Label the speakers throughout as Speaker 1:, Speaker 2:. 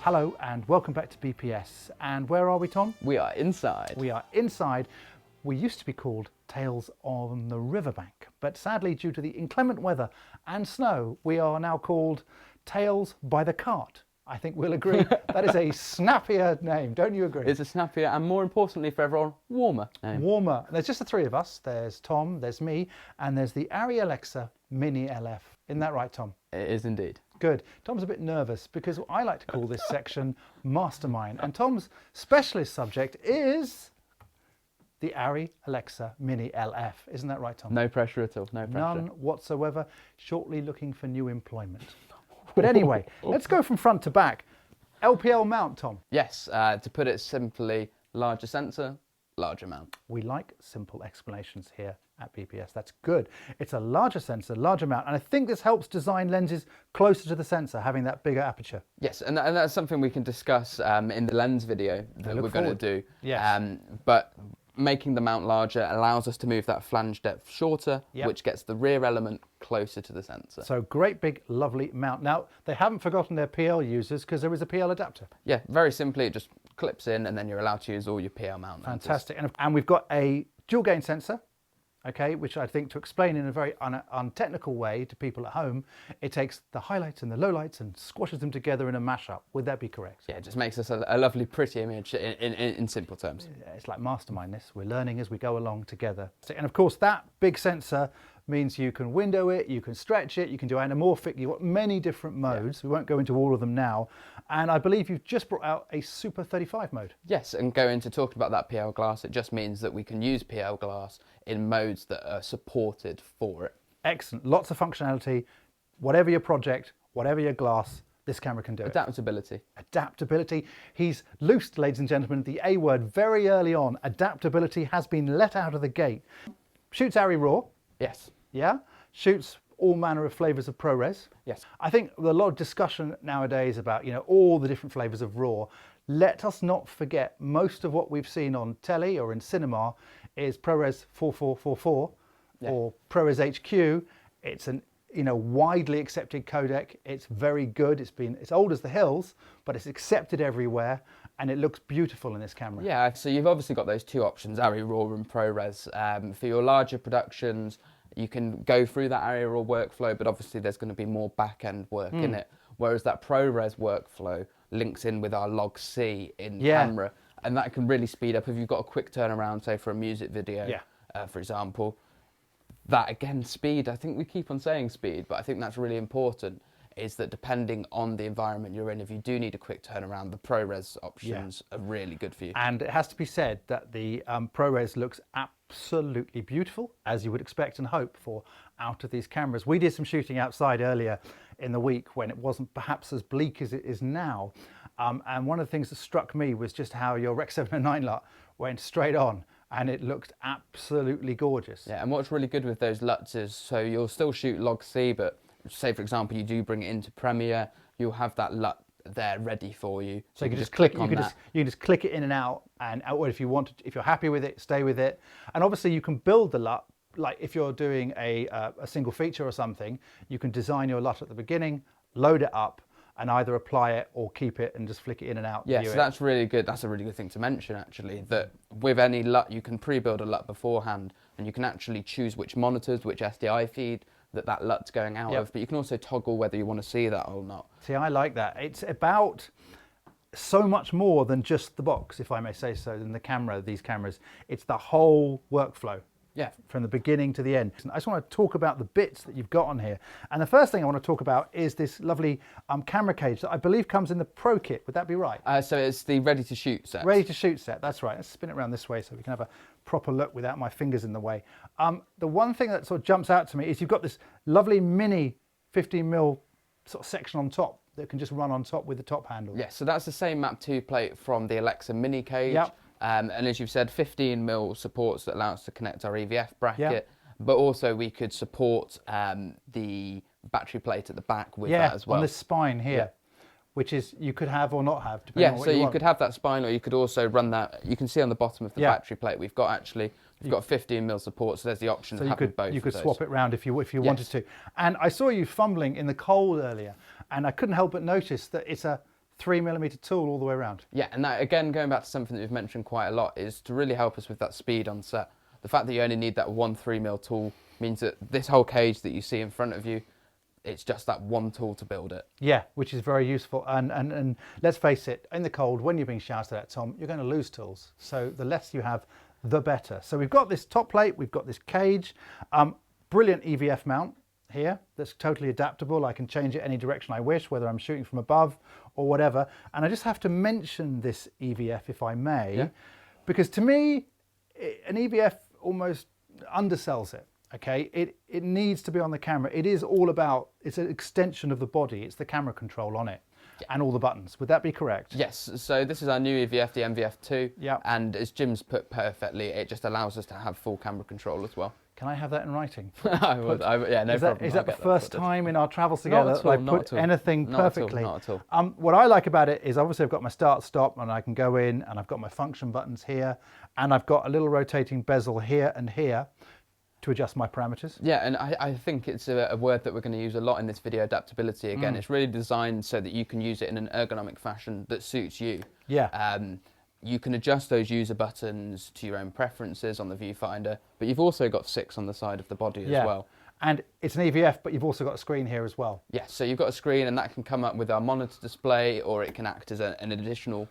Speaker 1: Hello and welcome back to BPS. And where are we, Tom?
Speaker 2: We are inside.
Speaker 1: We are inside. We used to be called Tales on the Riverbank, but sadly due to the inclement weather and snow, we are now called Tales by the Cart. I think we'll agree that is a snappier name, don't you agree?
Speaker 2: It's a snappier and, more importantly for everyone, warmer name.
Speaker 1: Warmer. And there's just the three of us. There's Tom, there's me, and there's the ARRI Alexa Mini LF. Isn't that right, Tom?
Speaker 2: It is indeed.
Speaker 1: Good. Tom's a bit nervous because I like to call this section Mastermind, and Tom's specialist subject is the ARRI Alexa Mini LF. Isn't that right, Tom?
Speaker 2: No pressure at all, no pressure.
Speaker 1: None whatsoever. Shortly looking for new employment. But anyway, let's go from front to back. LPL mount, Tom.
Speaker 2: Yes, to put it simply, larger sensor, larger mount.
Speaker 1: We like simple explanations here at BPS. That's good. It's a larger sensor, larger mount, and I think this helps design lenses closer to the sensor, having that bigger aperture.
Speaker 2: Yes, and that's something we can discuss in the lens video that we're going to do.
Speaker 1: Yes.
Speaker 2: But making the mount larger allows us to move that flange depth shorter, which gets the rear element closer to the sensor.
Speaker 1: So great big lovely mount. Now they haven't forgotten their PL users because there is a PL adapter.
Speaker 2: Yeah, very simply it just clips in and then you're allowed to use all your PL mount lenses.
Speaker 1: Fantastic. And we've got a dual gain sensor, okay, which I think, to explain in a very untechnical way to people at home, it takes the highlights and the lowlights and squashes them together in a mashup. Would that be correct?
Speaker 2: Yeah, it just makes us a lovely, pretty image in simple terms.
Speaker 1: It's like Mastermind this. We're learning as we go along together. And of course, that big sensor means you can window it, you can stretch it, you can do anamorphic, you've got many different modes. We won't go into all of them now. And I believe you've just brought out a Super 35 mode.
Speaker 2: Yes, and going to talking about that PL glass, it just means that we can use PL glass in modes that are supported for it.
Speaker 1: Excellent. Lots of functionality. Whatever your project, whatever your glass, this camera can do it.
Speaker 2: Adaptability.
Speaker 1: Adaptability. He's loosed, ladies and gentlemen, the A word very early on. Adaptability has been let out of the gate. Shoots ARRI RAW.
Speaker 2: Yes.
Speaker 1: Yeah. Shoots all manner of flavors of ProRes.
Speaker 2: Yes.
Speaker 1: I think there's a lot of discussion nowadays about, you know, all the different flavors of RAW. Let us not forget, most of what we've seen on telly or in cinema is ProRes 4444 or ProRes HQ. It's an widely accepted codec. It's very good. It's old as the hills, but it's accepted everywhere, and it looks beautiful in this camera.
Speaker 2: Yeah. So you've obviously got those two options, ARRI RAW and ProRes. For your larger productions, you can go through that ARRI RAW workflow, but obviously there's going to be more back-end work in it. Whereas that ProRes workflow links in with our log C in camera, and that can really speed up if you've got a quick turnaround, say for a music video, for example. That again, speed, I think we keep on saying speed, but I think that's really important, is that depending on the environment you're in, if you do need a quick turnaround, the ProRes options are really good for you.
Speaker 1: And it has to be said that the ProRes looks absolutely beautiful, as you would expect and hope for out of these cameras. We did some shooting outside earlier in the week when it wasn't perhaps as bleak as it is now. And one of the things that struck me was just how your Rec 709 LUT went straight on, and it looked absolutely gorgeous.
Speaker 2: Yeah, and what's really good with those LUTs is, so you'll still shoot log C, but say for example you do bring it into Premiere, you'll have that LUT there ready for you.
Speaker 1: So you can just click on that. You can just click it in and out, or if you want to, if you're happy with it, stay with it. And obviously you can build the LUT, like if you're doing a single feature or something, you can design your LUT at the beginning, load it up, and either apply it or keep it and just flick it in and out.
Speaker 2: Yeah, so that's really good. That's a really good thing to mention, actually, that with any LUT, you can pre-build a LUT beforehand, and you can actually choose which monitors, which SDI feed that LUT's going out of, but you can also toggle whether you want to see that or not.
Speaker 1: See, I like that. It's about so much more than just the box, if I may say so, than the camera, these cameras. It's the whole workflow. Yeah, from the beginning to the end. I just want to talk about the bits that you've got on here. And the first thing I want to talk about is this lovely camera cage that I believe comes in the Pro kit. Would that be right?
Speaker 2: So it's the ready to shoot set.
Speaker 1: Ready to shoot set, that's right. Let's spin it around this way so we can have a proper look without my fingers in the way. The one thing that sort of jumps out to me is you've got this lovely mini 15mm sort of section on top that can just run on top with the top handle.
Speaker 2: Yeah, so that's the same Map 2 plate from the Alexa mini cage. Yep. And as you've said, 15mm supports that allow us to connect our EVF bracket, but also we could support the battery plate at the back with that as well.
Speaker 1: On this spine here, which is you could have or not have, depending on what you want.
Speaker 2: Could have that spine, or you could also run that. You can see on the bottom of the battery plate, we've got 15mm support, so there's the option of having both.
Speaker 1: You could swap it round if you wanted to. And I saw you fumbling in the cold earlier, and I couldn't help but notice that it's a 3mm tool all the way around.
Speaker 2: Yeah, and that, again, going back to something that we've mentioned quite a lot, is to really help us with that speed on set. The fact that you only need that one 3mm tool means that this whole cage that you see in front of you, it's just that one tool to build it.
Speaker 1: Yeah, which is very useful. And let's face it, in the cold, when you're being shouted at, Tom, you're going to lose tools. So the less you have, the better. So we've got this top plate, we've got this cage, brilliant EVF mount here that's totally adaptable. I can change it any direction I wish, whether I'm shooting from above or whatever. And I just have to mention this EVF, if I may, because to me, an EVF almost undersells it. Okay, it needs to be on the camera. It is all about, it's an extension of the body. It's the camera control on it and all the buttons. Would that be correct?
Speaker 2: Yes, so this is our new EVF, the MVF2.
Speaker 1: Yeah.
Speaker 2: And as Jim's put perfectly, it just allows us to have full camera control as well.
Speaker 1: Can I have that in writing?
Speaker 2: Yeah, no problem.
Speaker 1: Is that the first time in our travels together that I put anything perfectly?
Speaker 2: Not at all.
Speaker 1: What I like about it is obviously I've got my start, stop, and I can go in, and I've got my function buttons here, and I've got a little rotating bezel here and here to adjust my parameters. Yeah,
Speaker 2: and I think it's a word that we're going to use a lot in this video, adaptability. Again, it's really designed so that you can use it in an ergonomic fashion that suits you.
Speaker 1: Yeah.
Speaker 2: You can adjust those user buttons to your own preferences on the viewfinder, but you've also got 6 on the side of the body as well.
Speaker 1: And it's an EVF, but you've also got a screen here as well.
Speaker 2: Yeah, so you've got a screen, and that can come up with our monitor display, or it can act as an additional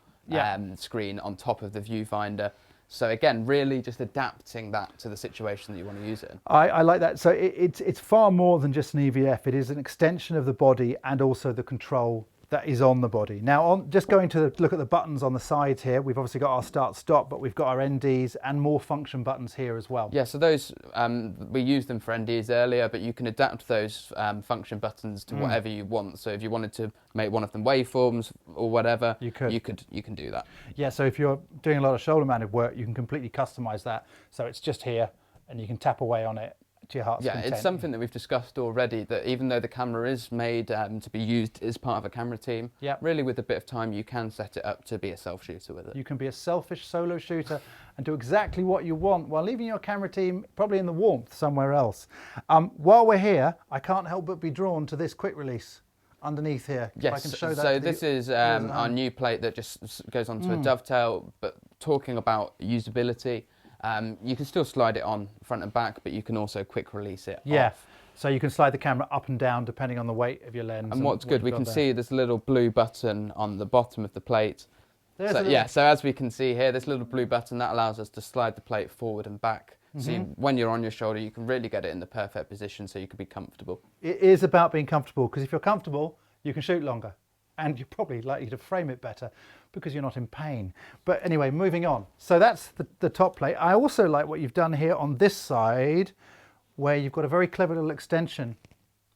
Speaker 2: screen on top of the viewfinder. So again, really just adapting that to the situation that you want to use it in.
Speaker 1: I like that. So it's far more than just an EVF. It is an extension of the body and also the control that is on the body. Now, just going to look at the buttons on the sides here, we've obviously got our start, stop, but we've got our NDs and more function buttons here as well.
Speaker 2: Yeah, so those, we used them for NDs earlier, but you can adapt those function buttons to whatever you want. So if you wanted to make one of them waveforms or whatever, you can do that.
Speaker 1: Yeah, so if you're doing a lot of shoulder mounted work, you can completely customize that. So it's just here and you can tap away on it to your heart's content.
Speaker 2: It's something that we've discussed already, that even though the camera is made to be used as part of a camera team, really with a bit of time you can set it up to be a self-shooter with it.
Speaker 1: You can be a selfish solo shooter and do exactly what you want while leaving your camera team probably in the warmth somewhere else. While we're here, I can't help but be drawn to this quick release underneath here.
Speaker 2: Yes,
Speaker 1: I can show that
Speaker 2: so this is our new plate that just goes onto a dovetail, but talking about usability, you can still slide it on front and back, but you can also quick release it off.
Speaker 1: So you can slide the camera up and down depending on the weight of your lens.
Speaker 2: And what's good, we can see this little blue button on the bottom of the plate.
Speaker 1: So
Speaker 2: as we can see here, this little blue button, that allows us to slide the plate forward and back. So when you're on your shoulder, you can really get it in the perfect position so you can be comfortable.
Speaker 1: It is about being comfortable, because if you're comfortable, you can shoot longer. And you're probably likely to frame it better because you're not in pain. But anyway, moving on. So that's the top plate. I also like what you've done here on this side, where you've got a very clever little extension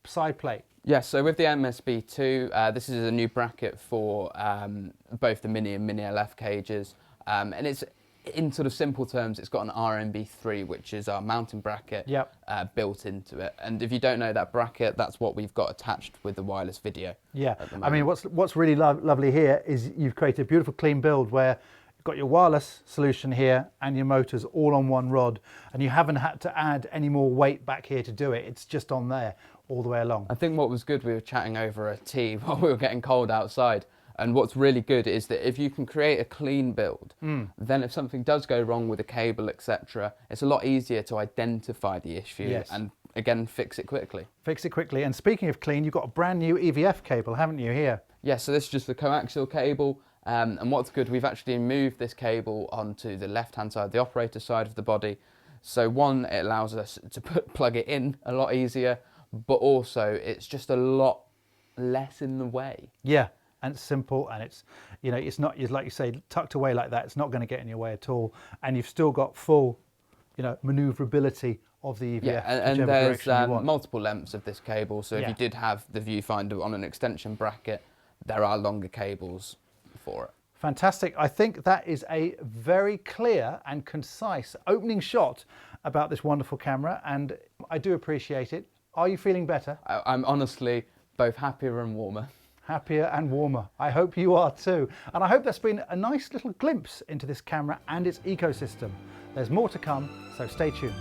Speaker 1: side plate.
Speaker 2: Yes, so with the MSB2, this is a new bracket for both the Mini and Mini LF cages. And it's, in sort of simple terms, it's got an RMB3, which is our mounting bracket built into it. And if you don't know that bracket, that's what we've got attached with the wireless video. Yeah,
Speaker 1: I mean, what's really lovely here is you've created a beautiful clean build where you've got your wireless solution here and your motors all on one rod, and you haven't had to add any more weight back here to do it. It's just on there all the way along.
Speaker 2: I think what was good, we were chatting over a tea while we were getting cold outside. And what's really good is that if you can create a clean build, then if something does go wrong with a cable, etc., it's a lot easier to identify the issue and, again, fix it quickly.
Speaker 1: Fix it quickly. And speaking of clean, you've got a brand new EVF cable, haven't you, here?
Speaker 2: Yes, so this is just the coaxial cable. And what's good, we've actually moved this cable onto the left-hand side, the operator side of the body. So one, it allows us to plug it in a lot easier, but also it's just a lot less in the way.
Speaker 1: Yeah. And it's simple, and it's, you know, it's not, like you say, tucked away like that. It's not going to get in your way at all, and you've still got full, you know, manoeuvrability of the EVF.
Speaker 2: Yeah, and there's multiple lengths of this cable. So if you did have the viewfinder on an extension bracket, there are longer cables for it.
Speaker 1: Fantastic. I think that is a very clear and concise opening shot about this wonderful camera, and I do appreciate it. Are you feeling better?
Speaker 2: I'm honestly both happier and warmer.
Speaker 1: Happier and warmer. I hope you are too. And I hope that's been a nice little glimpse into this camera and its ecosystem. There's more to come, so stay tuned.